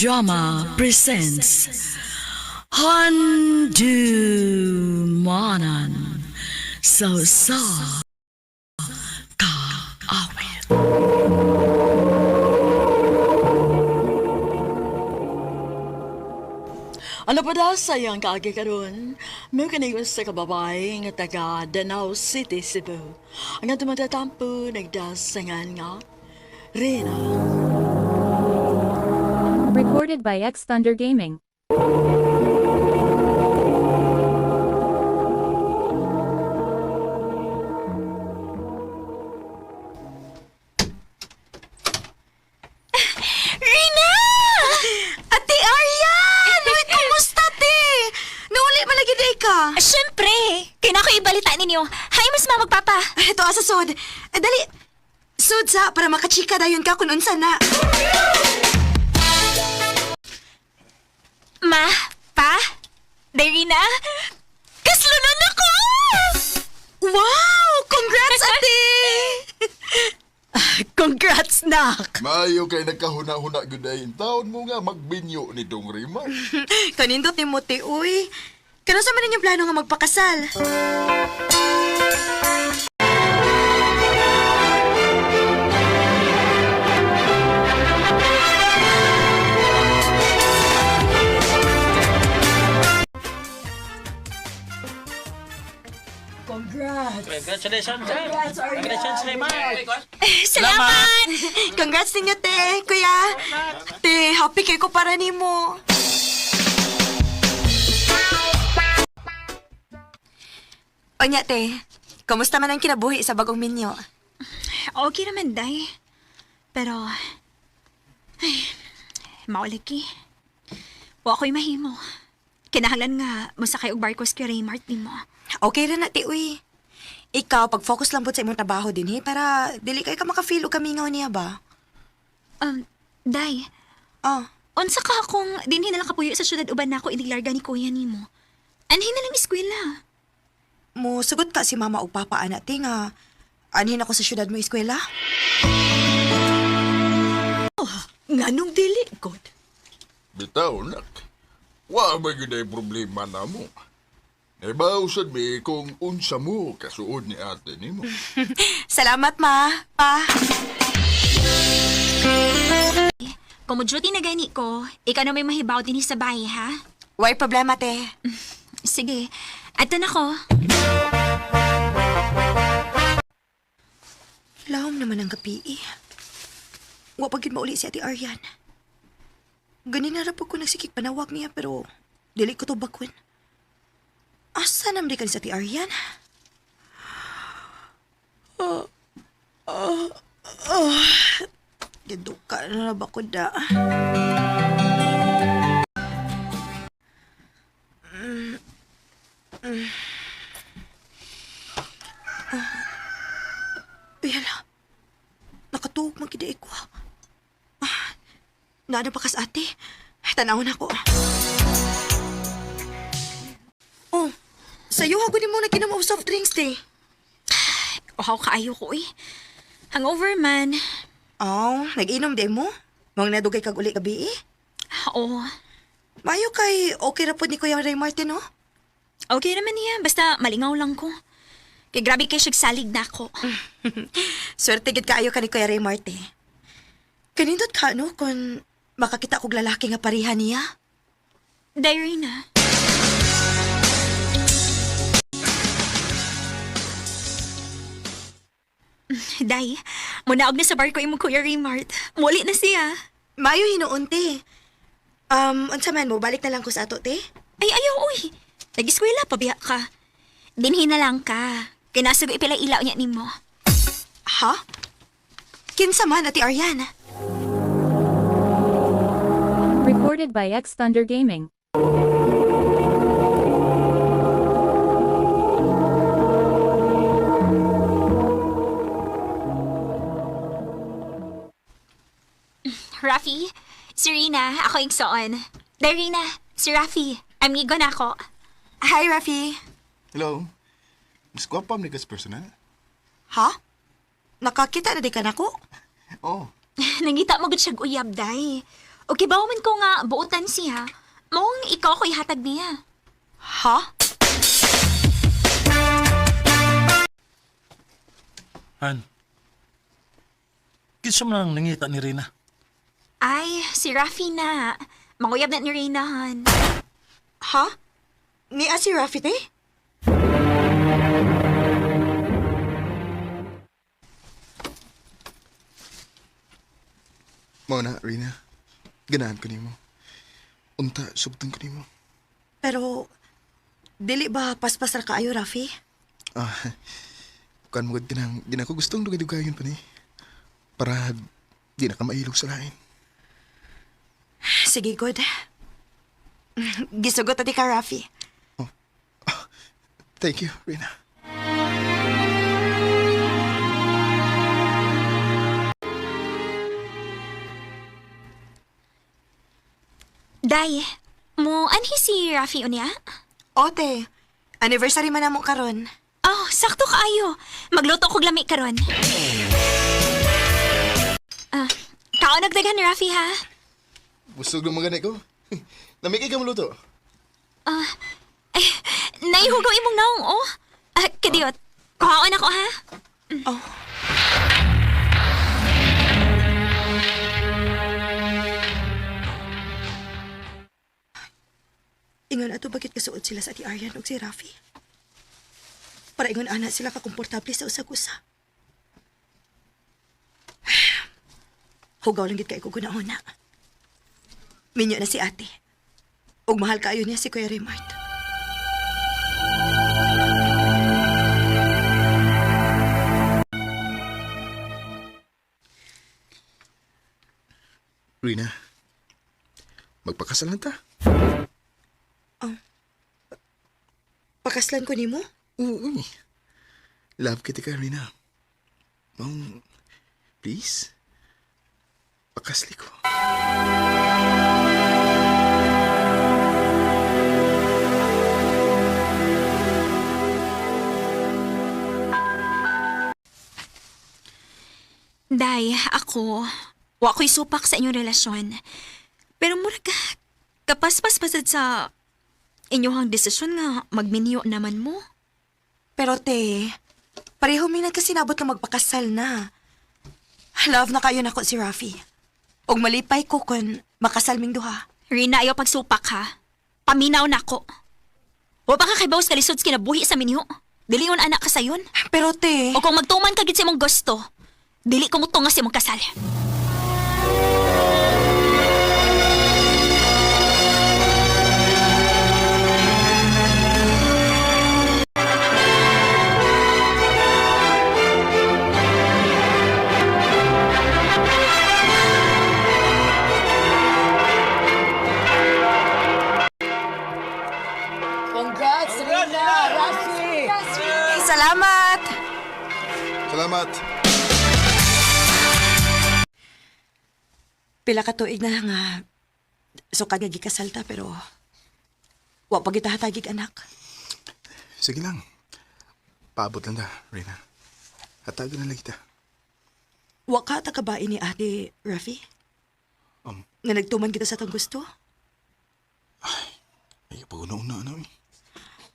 Drama presents Handumanan So Ka Awit. Ano pa daw sayang kaagi karon? May kaniwas sa kababay nga taga Danau City, Cebu. Ang nga tumatatampo nagdasangan nga Rina. Recorded by X Thunder Gaming. Rina! Ate Aryan! Uy, kumusta, te? Nauli malagi day ka. Siyempre! Kaya na ako ibalita ninyo. Hay, mas mamagpapa. Ito, asa sod. Dali. Sod sa, para makachika dayon ka kung unsa na. Ma, pa, Darina, kaslunan ako! Wow! Congrats, ate! Congrats, nak! Maayo kay nagkahuna-huna guday. Taon mo nga magbinyo ni Dong Rima. Kanindot ni Muti, uy. Kano sa man ninyong plano nga magpakasal? Congrats! Congratulations, sir. Congratulations, Raymond. Salamat! Congrats ninyo, te. Kuya. Te, happy kay ko para nimo. Onya, te. Kamusta man ang kinabuhi sa bagong minyo? Okay naman, Day. Pero, ay, mauliki. Wa ako'y mahimo. Kinahanglan nga, musakay og barkos kay Raymart ni mo. Okay ra na, te, uy. Ikaw, pag-focus lang po sa imong trabaho din, he, para dili kay ka makafeel o kamingaw niya ba? Day, Oh, unsa ka kung dinhi na lang kapuyo sa syudad uban nako inilarga ni kuya nimo? Anhin na lang eskwela. mo sugot ka si mama o papa, anak, te, nga. Anhin ako sa syudad mo eskwela? Nganong dili, God? Bitaw, nak. Wa ba guday problema na mo. Naibawsad mi kung unsa mo kasuod ni ate ni mo. Salamat, ma. Pa. Kung mo-duty na gani ko, ikaw na may mahibaw din sa bahay, ha? Why problema, te? Sige, ato na ko. Lawom naman ang gabi, eh. Wa pagid mauli si Ate Aryan. Ganin na po ko nagsikik panawag niya, pero dili ko to bakwin. Asa namdi ka ni sa Ate Aryan? Giduka na ba ko da? Yala, nakatuog magkidaig ko. Naano pa kas ate? Tanawon ako. Oh, sayo ako din muna kinom og soft drinks, te. Ohaw kaayo ko, eh. Hangover man. Oh, nag-inom din mo? Mong nadugay kag uli gabi, eh. Oo. Mayo kay okay ra pod ni Kuya Ray Martin, no? Okay naman niya, basta malingaw lang ko. Kaya grabe kayo siyag salig na ako. Swerte gid kaayo ka ni Kuya Ray Martin. Kanindot ka, no, kung makakita kog lalaki nga pareha niya? Diary na. Day, munaog na sa bar ko imong Kuya Raymart. Muli na siya. Mayo hinuon, te. Unsa man mo, balik na lang ko sa ato, te? Ay, ayaw, uy. Nag-eskwela pa biya ka. Dinhi na lang ka. Kinasag ipilay ilaw niya ni mo. Ha? Kinsa man, Ate Aryan? Recorded by X Thunder Gaming. Rafi, si Rina, ako igsoon. Darina, si Rafi, amigo na ako. Hi, Rafi. Hello. Mas gwapam ni kas personal. Ha? Nakakita na di ka na ko? Oh, Nangita mo gud siyag uyab, day. O kibaw man ko nga buutan siya. Mong ikaw ko ihatag niya. Ha? Han. Kinsa man ang nangita ni Rina? Ay, si Rafi na. Manguyab na ni Reynahan. Ha? Ni si Rafi te? Mao na, Rina. Ganahan ko nimo. Unta, subton ko nimo. Pero, dili ba paspas ra kaayo, Rafi? Ah, kuan mo di na ko gustong dugay-dugayon pa ni. Para di na ka mailog sa lain. Sige, good. Gisugot ati ka, Rafi. Thank you, Rina. Day, mo anhi si Rafi unya? Ote, anniversary man namo karon. Oh, sakto kaayo. Magluto ko lami karon. Kao nagdagan ni Rafi ha? Busog ng mga ko. Namikay ka maluto. Naihugo imong naong oh. Kadiyot. Kuhaon ako ha? Oh. Ingon ato bakit kasuod sila sa ati Aryan ug si Rafi? Para ingon ana sila kakomportable sa usag-usa. Hugaw lang gid kay ko gunahon na. Minyo na si ate. Ug mahal kaayo niya si Kuya Raymart. Rina, magpakasalan ta. Pakaslan ko nimo? Oo. Love kita ka, Rina. Mau, please? Pakasli ko. Day, ako, wa ko'y supak sa inyong relasyon. Pero mura ka, kapaspas-pasad sa inyong desisyon nga magminyo naman mo. Pero te, pareho mi nagkasinabot nga magpakasal na. Love na kayo nako si Rafi. Og malipay ko kun makasal ming duha. Rina, ayaw pagsupak ha. Paminaw na ako. O baka kay Bawas kalisod sa kinabuhi sa minyo. Dili yun anak ka sayon. Pero te, O kung magtuman ka gid sa imong gusto, dili ko mo tunga sa imong kasal. Congrats, Rina! Rafi! salamat! Salamat. Pila ka tuig na nga sukad nga gikasal ta pero wa pa kita hatagig anak. Sige lang. Paabot lang ta, Rina. Hatagan na lang kita. Wa ka ta kabain ni ate Rafi? Nga nagtuman kita sa tang gusto? Ay, pag-una-una, ano eh.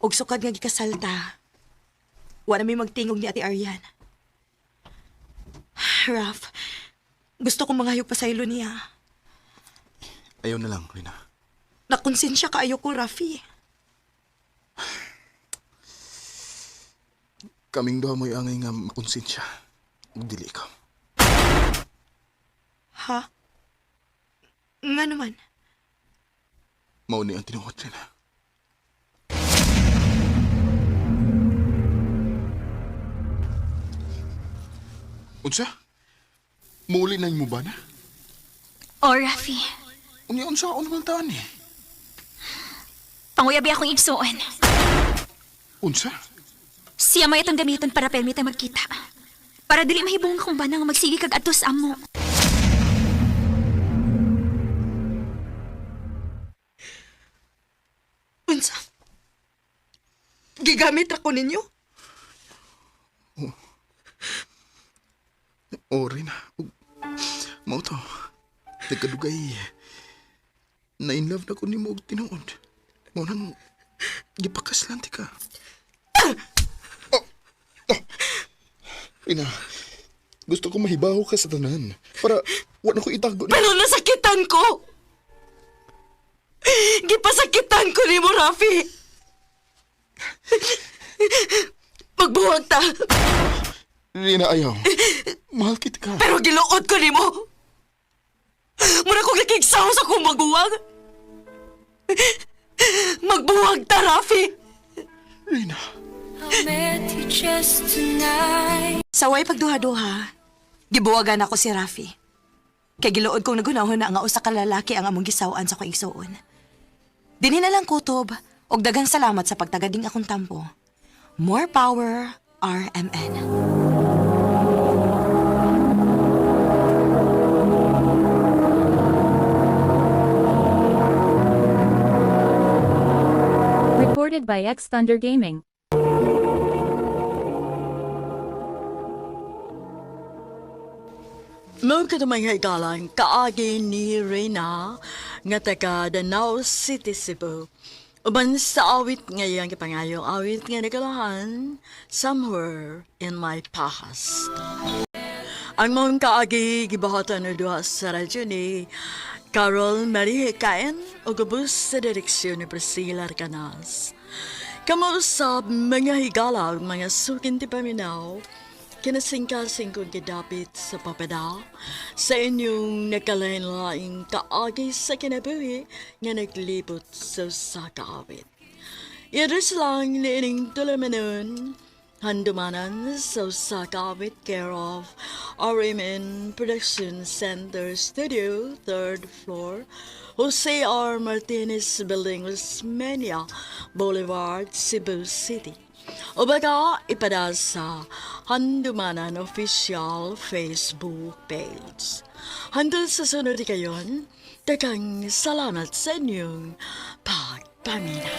Og sukad nga gikasal ta. Wa na may magtingog ni ate Aryan. Raf, gusto kong mangayog pa sa ilo niya. Ayaw na lang, Rina. Nakonsensya kaayo ko, Rafi. Kaming daw mo'y angay nga makonsensya. Ug dili ka. Ha? Nga naman. Mauni ang tinuot, Rina. Unsa? Muli na mo ba na? O Rafi, Unsa ako naman taan eh. panguyabi akong igsuon. Unsa? Siya may itong gamiton para permita magkita. Para dili mahibong kung ba nang magsigi kag atos amo. Unsa? Gigamit ako ninyo? O, Rina. Mao to. Nagkadugay. Na-inlove na ko ni mo og tinuod. Mo nang gipakaslan ti ka. Rina, gusto ko mahibaw ka sa tanan para wala ko itago na. Pero nasakitan ko! Gipasakitan ko ni mo, Rafi! Magbuwag ta! Rina, ayaw. Mahal kita ka. Pero giluod ko ni mo! Muna kong nakiksaw sa kong magbuwag! Magbuwag ta, Rafi! Rina. Saway pagduha-duha, gibuwagan ako si Rafi. Kay giluod kong nagunahon na nga usa ka lalaki ang among gisawan sa kong igsuon. Dinhi na lang kutob, og daghang salamat sa pagtagading akong tampo. More power, RMN. Recorded by X Thunder Gaming. Mo ka naman hagalan, kaagi ni Reyna, nga taga Danao City, Cebu. Uban sa awit ngayon, kapangayong awit nga nagalahan, Somewhere in My Past. Ang mong kaagi, gibahatan na duha sa radyo ni Carol Marie Caen, o gabus sa direksyon ni Priscilla Arcanas. Kamusap mga higala, mga sukin ti paminaw, kinasingkasing kong kidapit sa papada sa inyong nakalain-laing kaagi sa kinabuhi nga naglibot sa kaawit. Iris lang liining tulamanon, handumanan sa kaawit care of RMN Production Center Studio, 3rd floor, Jose R. Martinez Building, Osmeña Boulevard, Cebu City. O baka ipada sa Handumanan Official Facebook page. Handol sa sunod kayon, takang salamat sa inyong pagpamina.